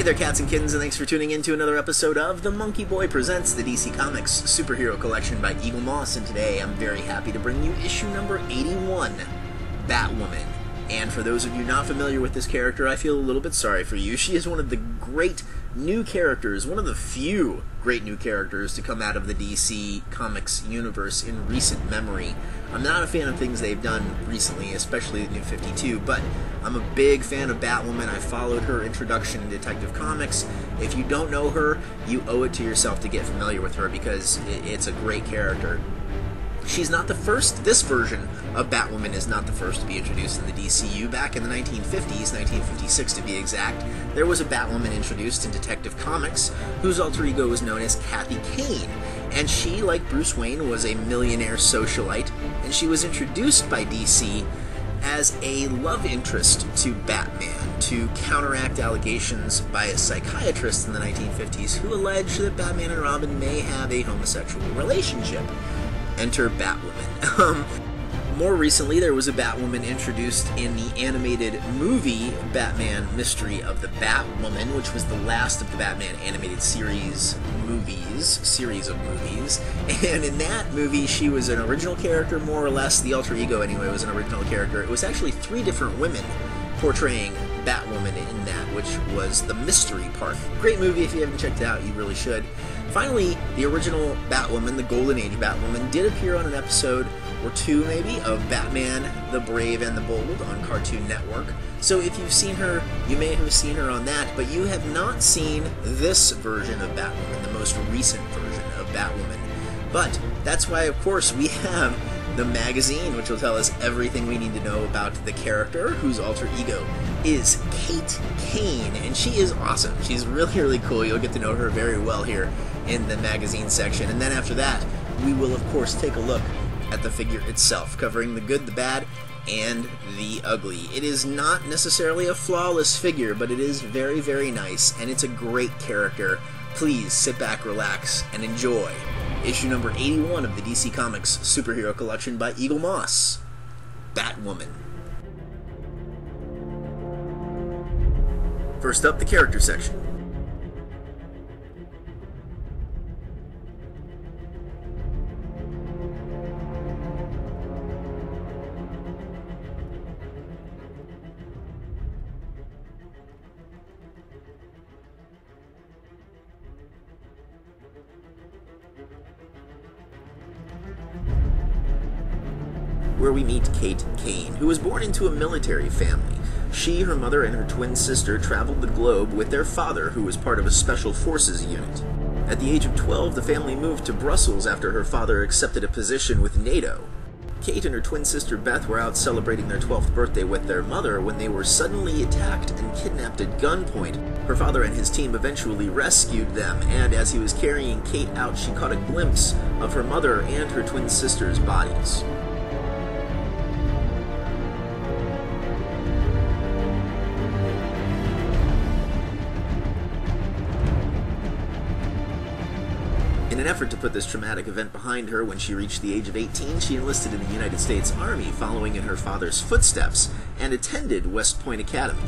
there, cats and kittens, and thanks for tuning in to another episode of The MonkeyBoy Presents the DC Comics Superhero Collection by Eaglemoss, and today I'm very happy to bring you issue number 81, Batwoman. And for those of you not familiar with this character, I feel a little bit sorry for you. She is one of the great new characters, one of the few great new characters to come out of the DC Comics universe in recent memory. I'm not a fan of things they've done recently, especially the New 52, but I'm a big fan of Batwoman. I followed her introduction in Detective Comics. If you don't know her, you owe it to yourself to get familiar with her because it's a great character. She's not the first. This version of Batwoman is not the first to be introduced in the DCU. Back in the 1950s, 1956 to be exact, there was a Batwoman introduced in Detective Comics whose alter ego was known as Kathy Kane. And she, like Bruce Wayne, was a millionaire socialite, and she was introduced by DC as a love interest to Batman to counteract allegations by a psychiatrist in the 1950s who alleged that Batman and Robin may have a homosexual relationship. Enter Batwoman. More recently, there was a Batwoman introduced in the animated movie Batman Mystery of the Batwoman, which was the last of the Batman animated series of movies. And in that movie, she was an original character, more or less. The alter ego, anyway, was an original character. It was actually 3 different women portraying Batwoman in that, which was the mystery part. Great movie. If you haven't checked it out, you really should. Finally, the original Batwoman, the Golden Age Batwoman, did appear on an episode or 2, maybe, of Batman the Brave and the Bold on Cartoon Network. So if you've seen her, you may have seen her on that, but you have not seen this version of Batwoman, the most recent version of Batwoman. But that's why, of course, we have the magazine, which will tell us everything we need to know about the character, whose alter ego is Kate Kane, and she is awesome. She's really, really cool. You'll get to know her very well here in the magazine section. And then after that, we will, of course, take a look at the figure itself, covering the good, the bad, and the ugly. It is not necessarily a flawless figure, but it is very, very nice, and it's a great character. Please sit back, relax, and enjoy issue number 81 of the DC Comics Superhero Collection by Eaglemoss, Batwoman. First up, the character section. Where we meet Kate Kane, who was born into a military family. She, her mother, and her twin sister traveled the globe with their father, who was part of a special forces unit. At the age of 12, the family moved to Brussels after her father accepted a position with NATO. Kate and her twin sister Beth were out celebrating their 12th birthday with their mother when they were suddenly attacked and kidnapped at gunpoint. Her father and his team eventually rescued them, and as he was carrying Kate out, she caught a glimpse of her mother and her twin sister's bodies. In an effort to put this traumatic event behind her, when she reached the age of 18, she enlisted in the United States Army, following in her father's footsteps, and attended West Point Academy.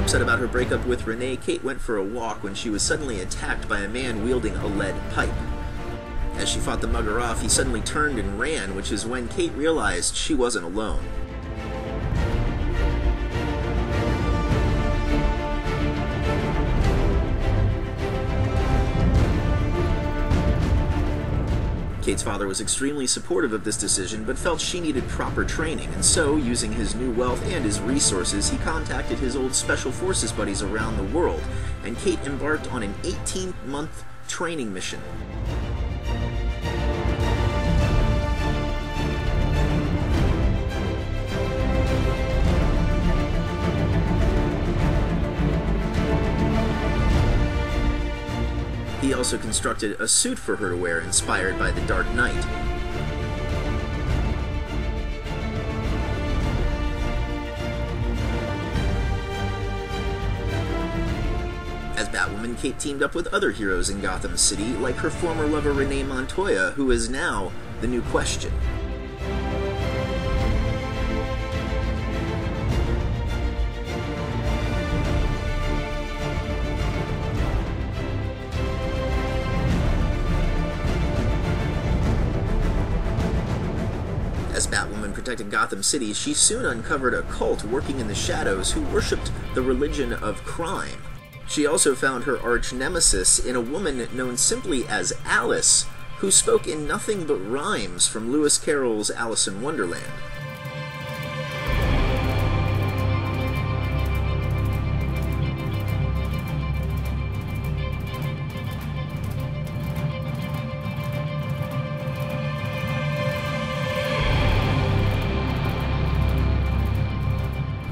Upset about her breakup with Renee, Kate went for a walk when she was suddenly attacked by a man wielding a lead pipe. As she fought the mugger off, he suddenly turned and ran, which is when Kate realized she wasn't alone. Kate's father was extremely supportive of this decision, but felt she needed proper training, and so, using his new wealth and his resources, he contacted his old Special Forces buddies around the world, and Kate embarked on an 18-month training mission. He also constructed a suit for her to wear inspired by the Dark Knight. As Batwoman, Kate teamed up with other heroes in Gotham City, like her former lover Renee Montoya, who is now the new Question. As Batwoman protected Gotham City, she soon uncovered a cult working in the shadows who worshipped the religion of crime. She also found her arch-nemesis in a woman known simply as Alice, who spoke in nothing but rhymes from Lewis Carroll's Alice in Wonderland.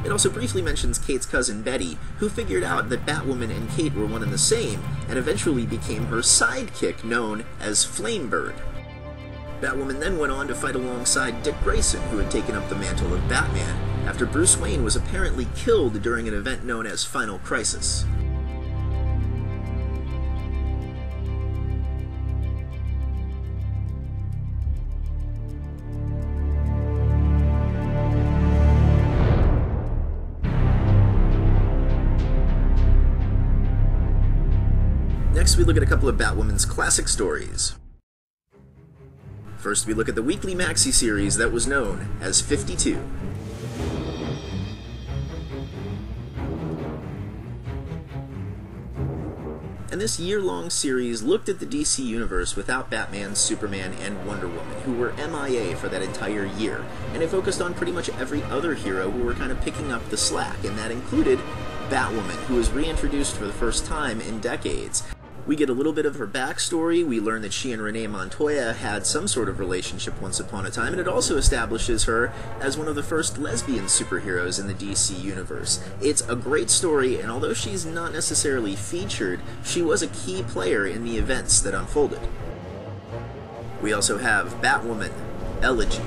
It also briefly mentions Kate's cousin Betty, who figured out that Batwoman and Kate were one and the same, and eventually became her sidekick known as Flamebird. Batwoman then went on to fight alongside Dick Grayson, who had taken up the mantle of Batman, after Bruce Wayne was apparently killed during an event known as Final Crisis. Next, we look at a couple of Batwoman's classic stories. First, we look at the weekly maxi series that was known as 52. And this year-long series looked at the DC Universe without Batman, Superman, and Wonder Woman, who were MIA for that entire year, and it focused on pretty much every other hero who were kind of picking up the slack, and that included Batwoman, who was reintroduced for the first time in decades. We get a little bit of her backstory, we learn that she and Renee Montoya had some sort of relationship once upon a time, and it also establishes her as one of the first lesbian superheroes in the DC Universe. It's a great story, and although she's not necessarily featured, she was a key player in the events that unfolded. We also have Batwoman, Elegy.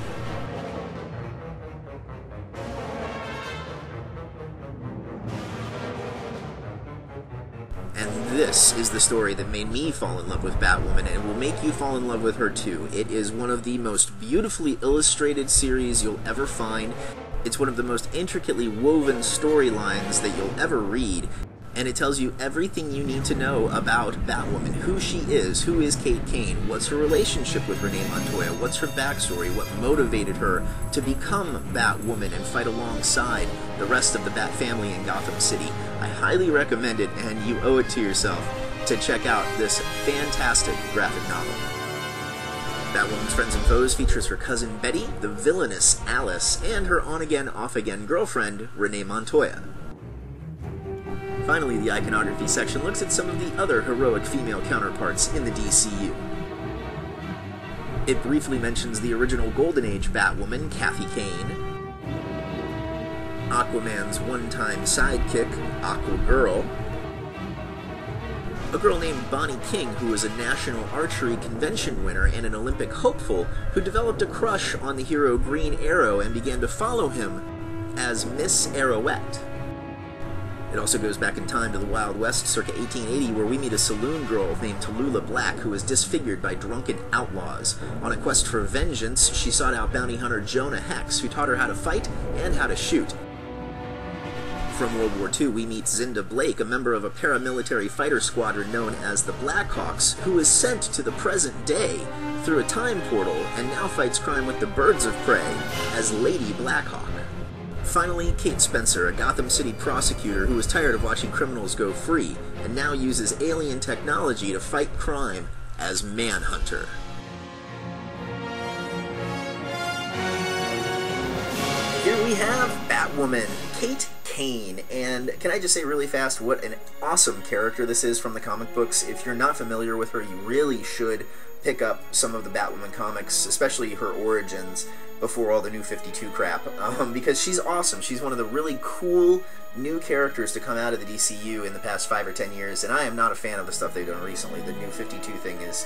And this is the story that made me fall in love with Batwoman, and will make you fall in love with her too. It is one of the most beautifully illustrated series you'll ever find. It's one of the most intricately woven storylines that you'll ever read, and it tells you everything you need to know about Batwoman, who she is, who is Kate Kane, what's her relationship with Renee Montoya, what's her backstory, what motivated her to become Batwoman and fight alongside the rest of the Bat family in Gotham City. I highly recommend it, and you owe it to yourself to check out this fantastic graphic novel. Batwoman's Friends and Foes features her cousin Betty, the villainous Alice, and her on-again, off-again girlfriend, Renee Montoya. Finally, the Iconography section looks at some of the other heroic female counterparts in the DCU. It briefly mentions the original Golden Age Batwoman, Kathy Kane, Aquaman's one-time sidekick, Aquagirl, a girl named Bonnie King, who was a national archery convention winner and an Olympic hopeful, who developed a crush on the hero Green Arrow and began to follow him as Miss Arrowette. It also goes back in time to the Wild West circa 1880, where we meet a saloon girl named Tallulah Black, who was disfigured by drunken outlaws. On a quest for vengeance, she sought out bounty hunter Jonah Hex, who taught her how to fight and how to shoot. From World War II, we meet Zinda Blake, a member of a paramilitary fighter squadron known as the Blackhawks, who is sent to the present day through a time portal and now fights crime with the Birds of Prey as Lady Blackhawk. Finally, Kate Spencer, a Gotham City prosecutor who is tired of watching criminals go free, and now uses alien technology to fight crime as Manhunter. we have Batwoman, Kate Kane, and can I just say really fast what an awesome character this is from the comic books. If you're not familiar with her, you really should pick up some of the Batwoman comics, especially her origins, before all the New 52 crap, because she's awesome. She's one of the really cool new characters to come out of the DCU in the past 5 or 10 years, and I am not a fan of the stuff they've done recently. The New 52 thing is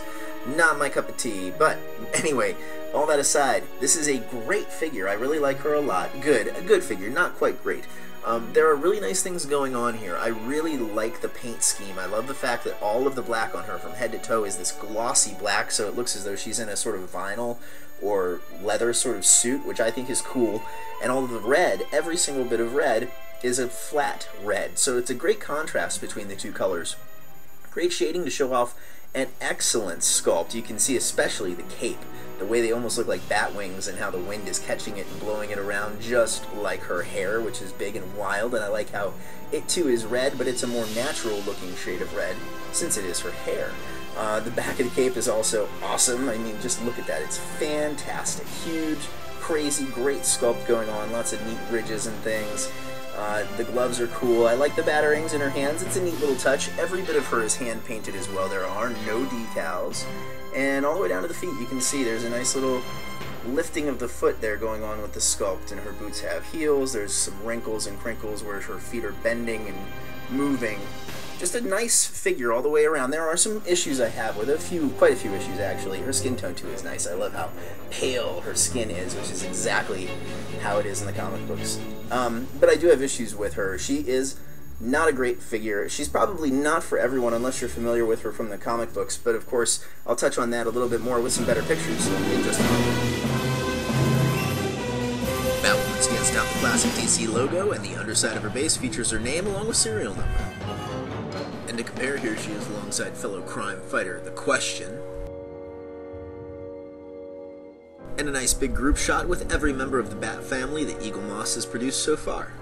not my cup of tea, but anyway, all that aside, this is a great figure. I really like her a lot. A good figure, not quite great. There are really nice things going on here. I really like the paint scheme. I love the fact that all of the black on her from head to toe is this glossy black, so it looks as though she's in a sort of vinyl or leather sort of suit, which I think is cool. And all of the red, every single bit of red, is a flat red. So it's a great contrast between the two colors. Great shading to show off an excellent sculpt. You can see especially the cape, the way they almost look like bat wings and how the wind is catching it and blowing it around, just like her hair, which is big and wild. And I like how it too is red, but it's a more natural looking shade of red since it is her hair. The back of the cape is also awesome. I mean, just look at that. It's fantastic. Huge, crazy, great sculpt going on. Lots of neat ridges and things. The gloves are cool. I like the batarangs in her hands. It's a neat little touch. Every bit of her is hand-painted as well. There are no decals. And all the way down to the feet, you can see there's a nice little lifting of the foot there going on with the sculpt, and her boots have heels. There's some wrinkles and crinkles where her feet are bending and moving. Just a nice figure all the way around. There are some issues I have with quite a few issues actually. Her skin tone too is nice. I love how pale her skin is, which is exactly how it is in the comic books. But I do have issues with her. She is not a great figure. She's probably not for everyone unless you're familiar with her from the comic books, but of course I'll touch on that a little bit more with some better pictures in just a moment. Batwoman scans down the classic DC logo, and the underside of her base features her name along with serial number. And to compare, here she is alongside fellow crime fighter The Question, and a nice big group shot with every member of the Bat family that Eaglemoss has produced so far.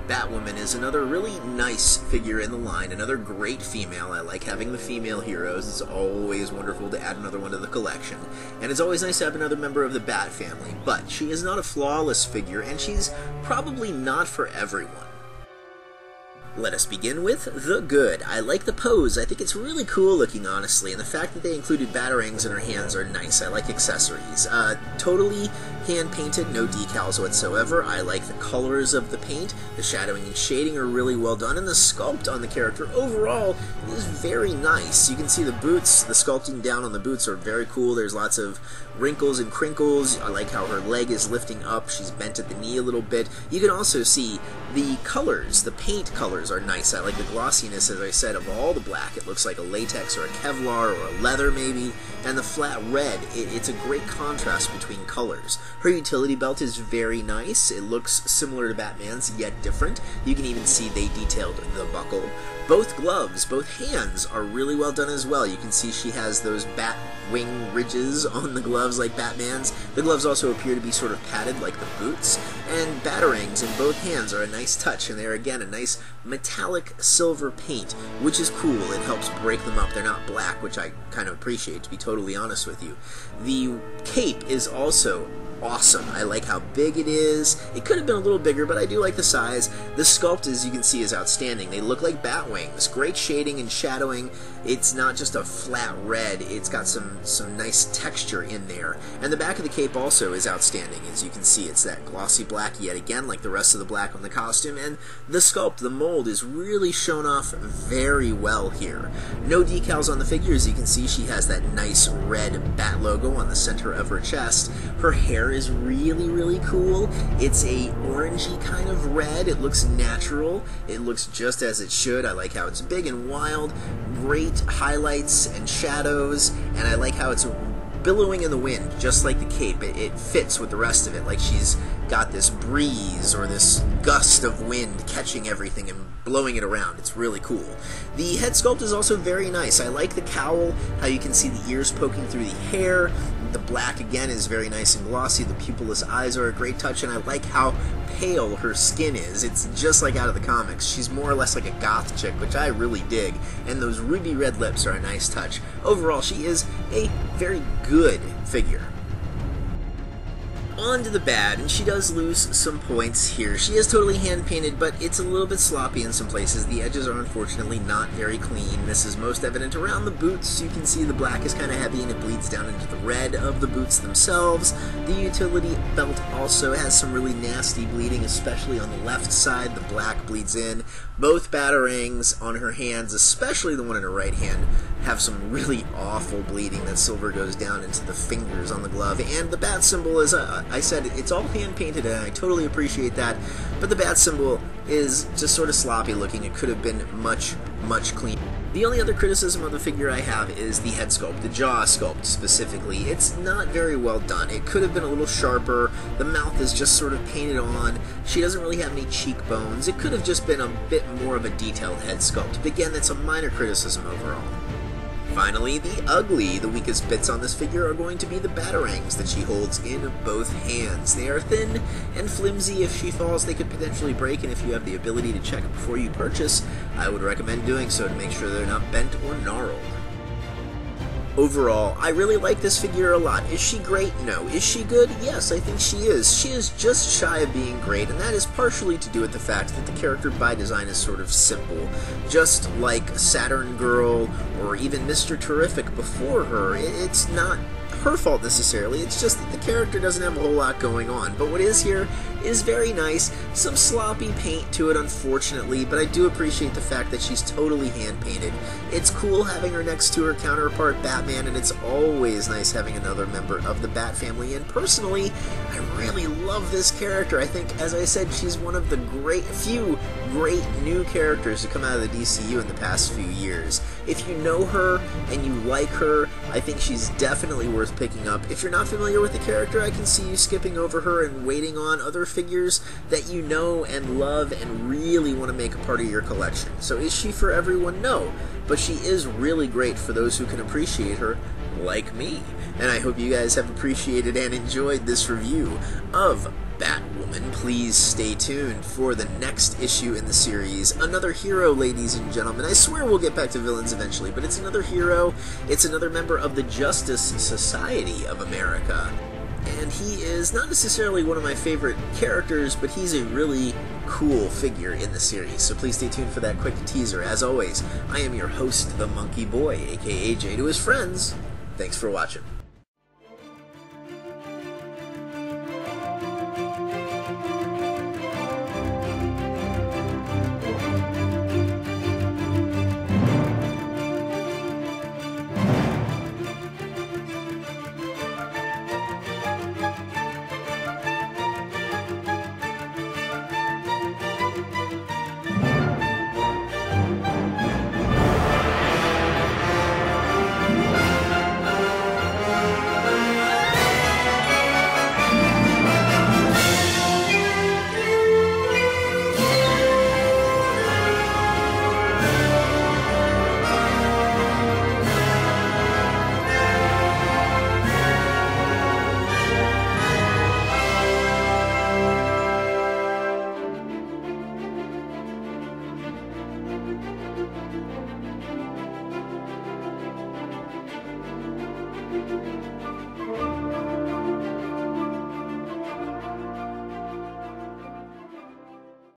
Batwoman is another really nice figure in the line, another great female. I like having the female heroes. It's always wonderful to add another one to the collection. And it's always nice to have another member of the Bat family. But she is not a flawless figure, and she's probably not for everyone. Let us begin with the good. I like the pose. I think it's really cool looking, honestly, and the fact that they included batarangs in her hands are nice. I like accessories. Totally hand-painted, no decals whatsoever. I like the colors of the paint. The shadowing and shading are really well done, and the sculpt on the character overall is very nice. You can see the boots, the sculpting down on the boots are very cool. There's lots of wrinkles and crinkles. I like how her leg is lifting up. She's bent at the knee a little bit. You can also see the colors, the paint colors are nice. I like the glossiness, as I said, of all the black. It looks like a latex or a Kevlar or a leather maybe, and the flat red, it's a great contrast between colors. Her utility belt is very nice. It looks similar to Batman's, yet different. You can even see they detailed the buckle. Both gloves, both hands, are really well done as well. You can see she has those bat wing ridges on the gloves like Batman's. The gloves also appear to be sort of padded like the boots, and batarangs in both hands are a nice touch, and they're again a nice metallic silver paint, which is cool. It helps break them up. They're not black, which I kind of appreciate, to be totally honest with you. The cape is also awesome. I like how big it is. It could have been a little bigger, but I do like the size. The sculpt, as you can see, is outstanding. They look like bat wings. Great shading and shadowing. It's not just a flat red. It's got some nice texture in there. And the back of the cape also is outstanding. As you can see, it's that glossy black yet again, like the rest of the black on the costume. And the sculpt, the mold, is really shown off very well here. No decals on the figure. As you can see, she has that nice red bat logo on the center of her chest. Her hair is really, really cool. It's a orangey kind of red. It looks natural. It looks just as it should. I like how it's big and wild. Great highlights and shadows, and I like how it's billowing in the wind, just like the cape. It fits with the rest of it, like she's got this breeze or this gust of wind catching everything and blowing it around. It's really cool. The head sculpt is also very nice. I like the cowl, how you can see the ears poking through the hair. The black, again, is very nice and glossy. The pupilless eyes are a great touch, and I like how pale her skin is. It's just like out of the comics. She's more or less like a goth chick, which I really dig, and those ruby red lips are a nice touch. Overall, she is a very good figure. On to the bad, and she does lose some points here. She is totally hand-painted, but it's a little bit sloppy in some places. The edges are unfortunately not very clean. This is most evident around the boots. You can see the black is kind of heavy and it bleeds down into the red of the boots themselves. The utility belt also has some really nasty bleeding, especially on the left side. The black bleeds in. Both batarangs on her hands, especially the one in her right hand, have some really awful bleeding. That silver goes down into the fingers on the glove. And the bat symbol, as I said, it's all hand-painted, and I totally appreciate that, but the bat symbol is just sort of sloppy looking. It could have been much, much cleaner. The only other criticism of the figure I have is the head sculpt, the jaw sculpt specifically. It's not very well done. It could have been a little sharper. The mouth is just sort of painted on. She doesn't really have any cheekbones. It could have just been a bit more of a detailed head sculpt. But again, that's a minor criticism overall. Finally, the ugly. The weakest bits on this figure are going to be the batarangs that she holds in both hands. They are thin and flimsy. If she falls, they could potentially break, and if you have the ability to check before you purchase, I would recommend doing so to make sure they're not bent or gnarled. Overall, I really like this figure a lot. Is she great? No. Is she good? Yes, I think she is. She is just shy of being great, and that is partially to do with the fact that the character by design is sort of simple. Just like Saturn Girl or even Mr. Terrific before her, it's not her fault necessarily, it's just that the character doesn't have a whole lot going on. But what is here is very nice. Some sloppy paint to it, unfortunately, but I do appreciate the fact that she's totally hand-painted. It's cool having her next to her counterpart Batman, and it's always nice having another member of the Bat family, and personally, I really love this character. I think, as I said, she's one of the few great new characters to come out of the DCU in the past few years. If you know her and you like her, I think she's definitely worth picking up. If you're not familiar with the character, I can see you skipping over her and waiting on other figures that you know and love and really want to make a part of your collection. So is she for everyone? No, but she is really great for those who can appreciate her, like me. And I hope you guys have appreciated and enjoyed this review of Batwoman. Please stay tuned for the next issue in the series. Another hero, ladies and gentlemen. I swear we'll get back to villains eventually, but it's another hero. It's another member of the Justice Society of America. And he is not necessarily one of my favorite characters, but he's a really cool figure in the series. So please stay tuned for that quick teaser. As always, I am your host, the Monkey Boy, aka Jay to his friends. Thanks for watching.